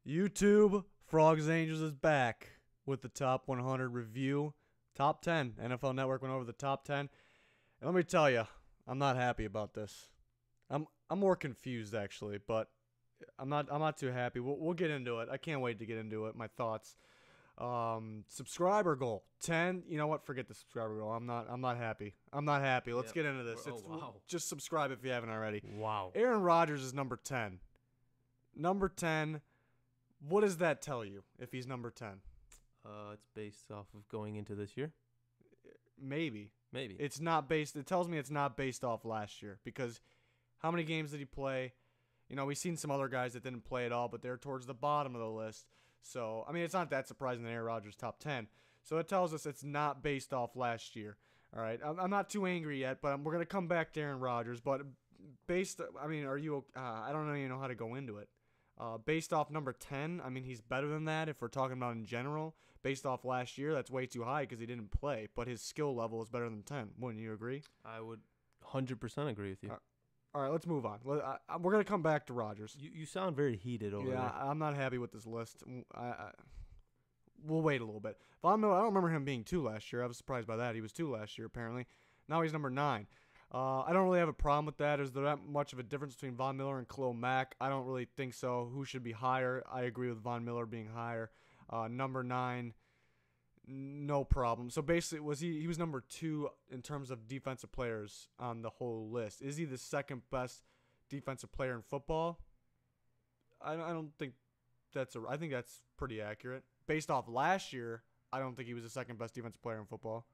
YouTube, Frogs Angels is back with the top 100 review. Top 10. NFL Network went over the top 10. And let me tell you, I'm not happy about this. I'm more confused actually, but I'm not too happy. We'll get into it. I can't wait to get into it. My thoughts. Subscriber goal 10. You know what? Forget the subscriber goal. I'm not happy. Let's get into this. Wow. Just subscribe if you haven't already. Wow. Aaron Rodgers is number 10. Number 10. What does that tell you if he's number 10? It's based off of going into this year. Maybe. Maybe. It tells me it's not based off last year because how many games did he play? You know, we've seen some other guys that didn't play at all, but they're towards the bottom of the list. So, I mean, it's not that surprising that Aaron Rodgers top 10. So it tells us it's not based off last year. All right. I'm not too angry yet, but we're going to come back to Aaron Rodgers. But are you, I don't even know how to go into it. Based off number 10, I mean, he's better than that if we're talking about in general. Based off last year, that's way too high because he didn't play. But his skill level is better than 10. Wouldn't you agree? I would 100% agree with you. All right, let's move on. We're going to come back to Rodgers. You sound very heated over there. Yeah, I'm not happy with this list. We'll wait a little bit. Von Miller, I don't remember him being 2 last year. I was surprised by that. He was 2 last year, apparently. Now he's number 9. I don't really have a problem with that. Is there that much of a difference between Von Miller and Khalil Mack? I don't really think so. Who should be higher? I agree with Von Miller being higher. Number 9, no problem. So basically, he was number 2 in terms of defensive players on the whole list. Is he the second best defensive player in football? I don't think I think that's pretty accurate. Based off last year, I don't think he was the second best defensive player in football.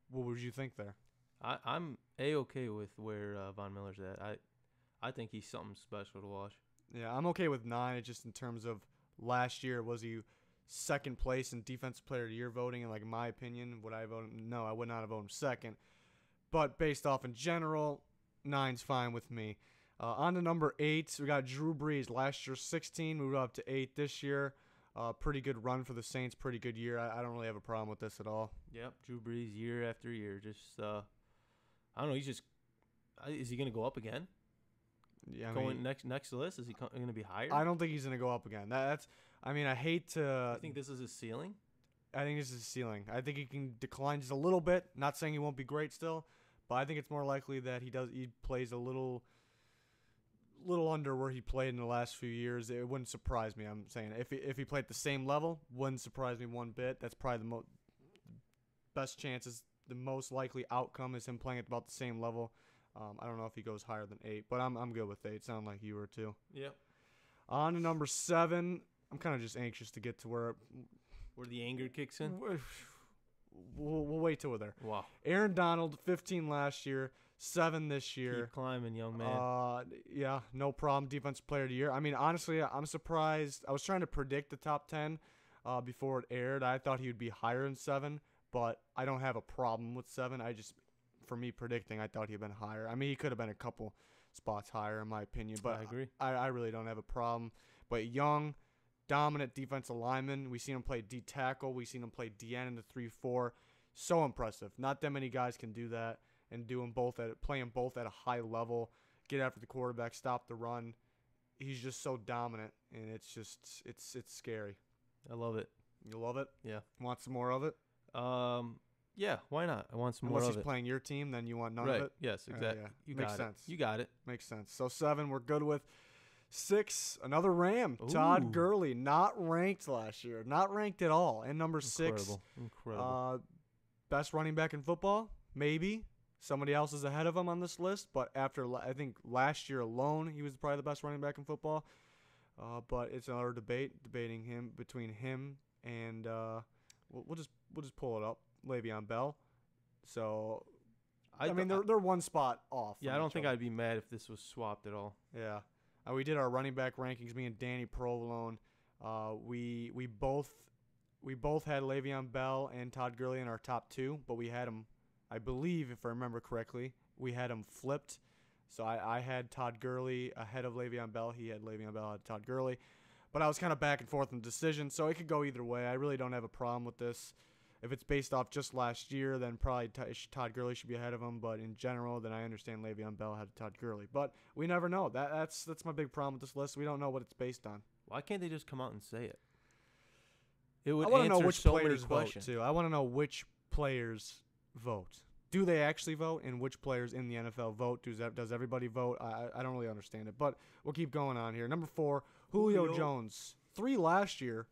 What would you think there? I'm A-okay with where Von Miller's at. I think he's something special to watch. Yeah, I'm okay with 9. It's just in terms of last year, was he second place in Defensive Player of the Year voting? And, like, in my opinion, would I vote him? No, I would not have voted him second. But based off in general, 9's fine with me. On to number 8, we got Drew Brees. Last year, 16. Moved up to 8 this year. Pretty good run for the Saints. Pretty good year. I don't really have a problem with this at all. Yep, Drew Brees year after year. Just, I don't know. Is he going to go up again? Yeah, Going next to this, is he going to be higher? I don't think he's going to go up again. I hate to. I think this is his ceiling. I think this is his ceiling. I think he can decline just a little bit. Not saying he won't be great still, but I think it's more likely that he plays a little under where he played in the last few years. It wouldn't surprise me. I'm saying if he played at the same level, wouldn't surprise me one bit. That's probably the best chances. The most likely outcome is him playing at about the same level. I don't know if he goes higher than 8, but I'm good with 8. Sound like you were too. Yep. On to number 7. I'm kind of just anxious to get to where the anger kicks in. We'll wait till we're there. Wow. Aaron Donald, 15 last year, 7 this year. Keep climbing, young man. Yeah, no problem. Defensive Player of the Year. I mean, honestly, I'm surprised. I was trying to predict the top 10 before it aired. I thought he would be higher than 7, but I don't have a problem with 7. For me predicting, I thought he'd been higher. I mean, he could have been a couple spots higher, in my opinion, but I agree. I really don't have a problem. But young, dominant defensive lineman. We've seen him play D tackle. We've seen him play DN in the 3-4. So impressive. Not that many guys can do that and play them both at a high level. Get after the quarterback, stop the run. He's just so dominant, and it's scary. I love it. You love it? Yeah. Want some more of it? Yeah, why not? I want some more Unless of he's it. playing your team, then you want none Right. of it? Yes, exactly. Yeah. You Makes got sense. it. You got it. Makes sense. So 7, we're good with. 6, another Ram. Ooh. Todd Gurley, not ranked last year. Not ranked at all. And number 6. Incredible. Best running back in football? Maybe. Somebody else is ahead of him on this list. But I think last year alone, he was probably the best running back in football. But it's another debating him between him and we'll just pull it up. Le'Veon Bell. So, I mean, they're one spot off. Yeah, I don't think I'd be mad if this was swapped at all. Yeah. We did our running back rankings, me and Danny Provolone. We both had Le'Veon Bell and Todd Gurley in our top 2, but we had them, I believe, if I remember correctly, we had them flipped. So I had Todd Gurley ahead of Le'Veon Bell. He had Le'Veon Bell ahead of Todd Gurley. But I was kind of back and forth in decision, so it could go either way. I really don't have a problem with this. If it's based off just last year, then probably Todd Gurley should be ahead of him. But in general, then I understand Le'Veon Bell had Todd Gurley. But we never know. That's my big problem with this list. We don't know what it's based on. Why can't they just come out and say it? It would I want to know answer which so players many vote, questions. too. I want to know which players vote. Do they actually vote, and which players in the NFL vote? Does everybody vote? I don't really understand it, but we'll keep going on here. Number 4, Julio Jones. 3 last year,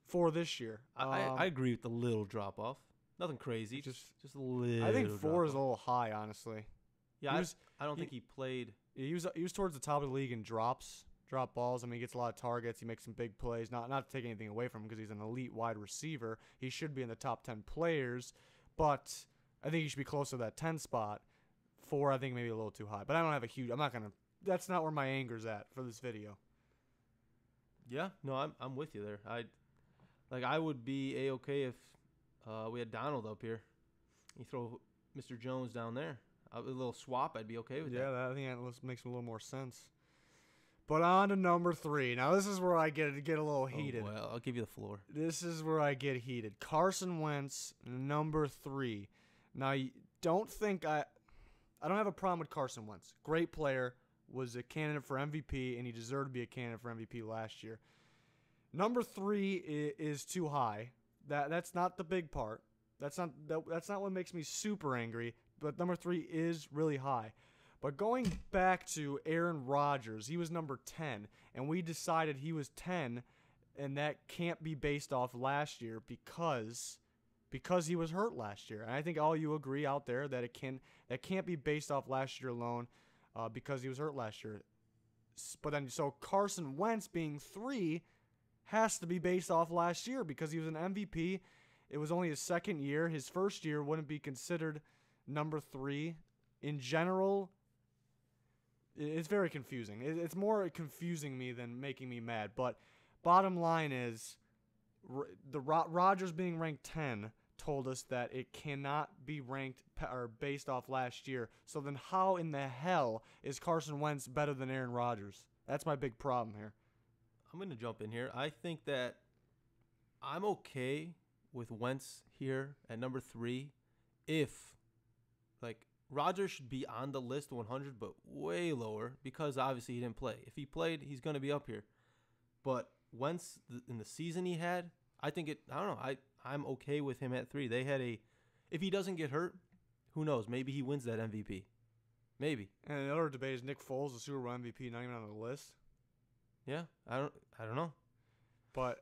4 this year. I agree with the little drop-off. Nothing crazy, just a little. I think 4 is a drop-off. little high, honestly. Yeah, I don't think he played. He was towards the top of the league in drop balls. I mean, he gets a lot of targets. He makes some big plays. Not to take anything away from him because he's an elite wide receiver. He should be in the top 10 players, but I think he should be close to that 10 spot. 4, I think maybe a little too high. But I don't have a huge. I'm not gonna. That's not where my anger's at for this video. Yeah, no, I'm with you there. I would be A-okay if we had Darnold up here. You throw Mr. Jones down there. A little swap, I'd be okay with that. Yeah, I think that makes a little more sense. But on to number 3. Now this is where I get a little heated. Oh, well, I'll give you the floor. This is where I get heated. Carson Wentz, number 3. Now, don't think I don't have a problem with Carson Wentz. Great player, was a candidate for MVP, and he deserved to be a candidate for MVP last year. Number 3 is too high. That's not the big part. That's not what makes me super angry. But number 3 is really high. But going back to Aaron Rodgers, he was number 10, and we decided he was 10, and that can't be based off last year because he was hurt last year. And I think all you agree out there that that can't be based off last year alone because he was hurt last year. But then so Carson Wentz being 3 has to be based off last year because he was an MVP. It was only his second year. His first year wouldn't be considered number 3. In general, it's very confusing. It's more confusing me than making me mad. But bottom line is, the Rodgers being ranked 10 told us that it cannot be ranked or based off last year. So then how in the hell is Carson Wentz better than Aaron Rodgers? That's my big problem here. I'm going to jump in here. I think that I'm okay with Wentz here at number 3 if, Rodgers should be on the list 100, but way lower because obviously he didn't play. If he played, he's going to be up here. But Wentz, in the season he had, I don't know. I'm okay with him at 3. They had if he doesn't get hurt, who knows? Maybe he wins that MVP. Maybe. And another debate is Nick Foles, the Super Bowl MVP, not even on the list. Yeah, I don't know. But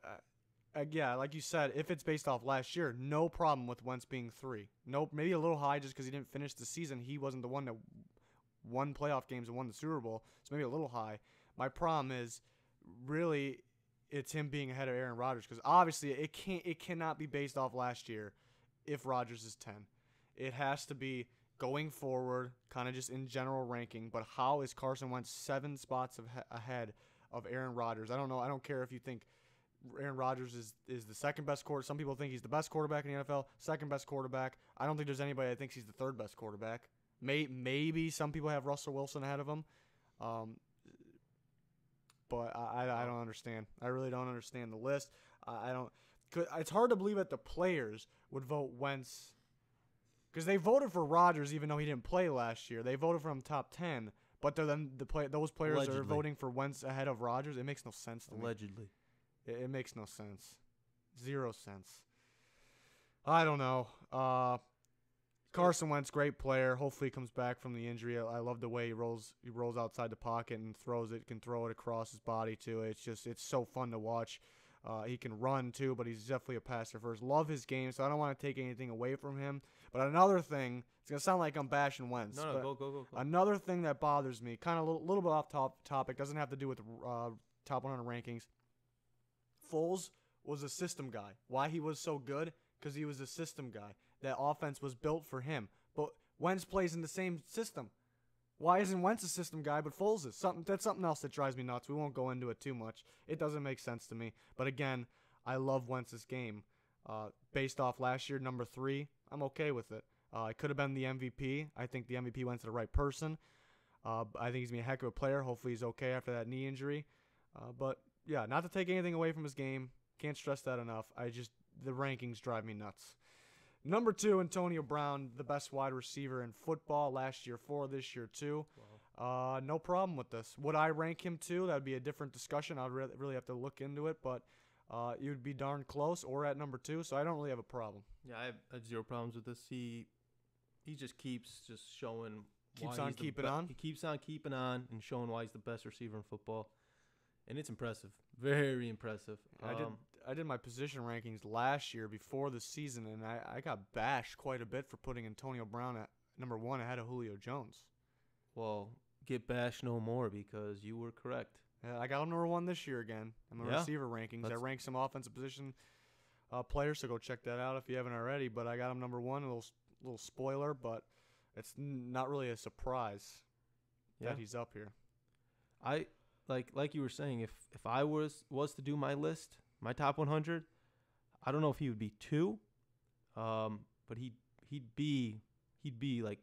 yeah, like you said, if it's based off last year, no problem with Wentz being 3. Nope, maybe a little high just because he didn't finish the season. He wasn't the one that won playoff games and won the Super Bowl, so maybe a little high. My problem is really it's him being ahead of Aaron Rodgers because obviously it cannot be based off last year if Rodgers is 10. It has to be going forward, kind of just in general ranking. But how is Carson Wentz 7 spots ahead of Aaron Rodgers? I don't know. I don't care if you think Aaron Rodgers is the second best quarterback. Some people think he's the best quarterback in the NFL, second best quarterback. I don't think there's anybody that thinks he's the third best quarterback. Maybe some people have Russell Wilson ahead of him. But I don't understand. I really don't understand the list. I don't. It's hard to believe that the players would vote Wentz because they voted for Rodgers even though he didn't play last year. They voted for him top 10, but then those players Allegedly. are voting for Wentz ahead of Rodgers. It makes no sense to me. Allegedly. It makes no sense. 0 sense. I don't know. Carson Wentz, great player. Hopefully he comes back from the injury. I love the way he rolls outside the pocket and can throw it across his body too. It's so fun to watch. He can run too, but he's definitely a passer first. Love his game, so I don't want to take anything away from him. But another thing, it's going to sound like I'm bashing Wentz. No, go. Another thing that bothers me, kind of a little bit off topic, doesn't have to do with top 100 rankings. Foles was a system guy. Why he was so good? Because he was a system guy. That offense was built for him. But Wentz plays in the same system. Why isn't Wentz a system guy, but Foles is? That's something else that drives me nuts. We won't go into it too much. It doesn't make sense to me. But again, I love Wentz's game. Based off last year, number 3, I'm okay with it. It could have been the MVP. I think the MVP went to the right person. I think he's going to be a heck of a player. Hopefully he's okay after that knee injury. But yeah, not to take anything away from his game. Can't stress that enough. The rankings drive me nuts. Number 2, Antonio Brown, the best wide receiver in football last year, 4 this year too. Wow. No problem with this. Would I rank him 2? That would be a different discussion. I'd really have to look into it, but you would be darn close or at number 2, so I don't really have a problem. Yeah, I have zero problems with this. He just keeps showing. Keeps on keeping on. He keeps on keeping on and showing why he's the best receiver in football, and it's impressive. Very impressive. I did my position rankings last year before the season, and I got bashed quite a bit for putting Antonio Brown at number 1 ahead of Julio Jones. Well, get bashed no more because you were correct. Yeah, I got him number 1 this year again in my receiver rankings. I ranked some offensive position players, so go check that out if you haven't already. But I got him number 1, a little spoiler, but it's not really a surprise that he's up here. I like you were saying, if I was to do my list, my top 100, I don't know if he would be 2, but he'd be like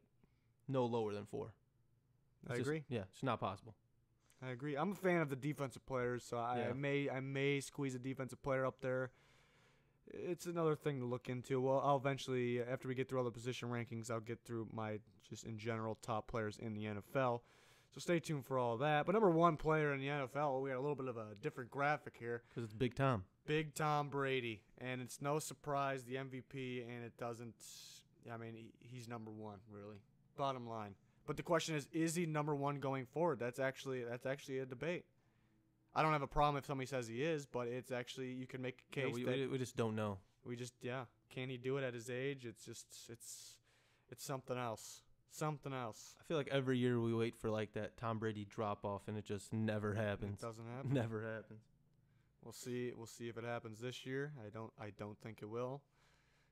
no lower than 4. I agree. Yeah, it's not possible. I agree. I'm a fan of the defensive players, so I may squeeze a defensive player up there. It's another thing to look into. Well, I'll eventually, after we get through all the position rankings, I'll get through my just in general top players in the NFL. So stay tuned for all that. But number 1 player in the NFL, we got a little bit of a different graphic here. Because it's Big Tom. Big Tom Brady. And it's no surprise, the MVP, and it doesn't, I mean, he's number 1, really. Bottom line. But the question is he number 1 going forward? That's actually a debate. I don't have a problem if somebody says he is, but it's actually, you can make a case that we just don't know. Can he do it at his age? It's just, it's something else. Something else. I feel like every year we wait for like that Tom Brady drop off, and it just never happens. It doesn't happen. Never happens. We'll see if it happens this year. I don't think it will.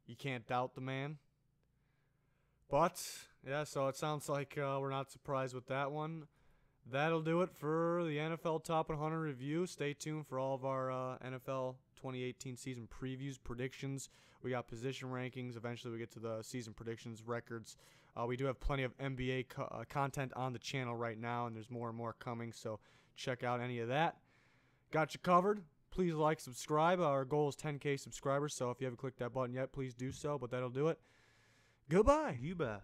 You can't doubt the man. But yeah, so it sounds like we're not surprised with that one. That'll do it for the NFL Top 100 review. Stay tuned for all of our NFL 2018 season previews, predictions. We got position rankings. Eventually, we get to the season predictions, records. We do have plenty of NBA content on the channel right now, and there's more and more coming, so check out any of that. Got you covered. Please like, subscribe. Our goal is 10K subscribers, so if you haven't clicked that button yet, please do so, but that'll do it. Goodbye. You bet.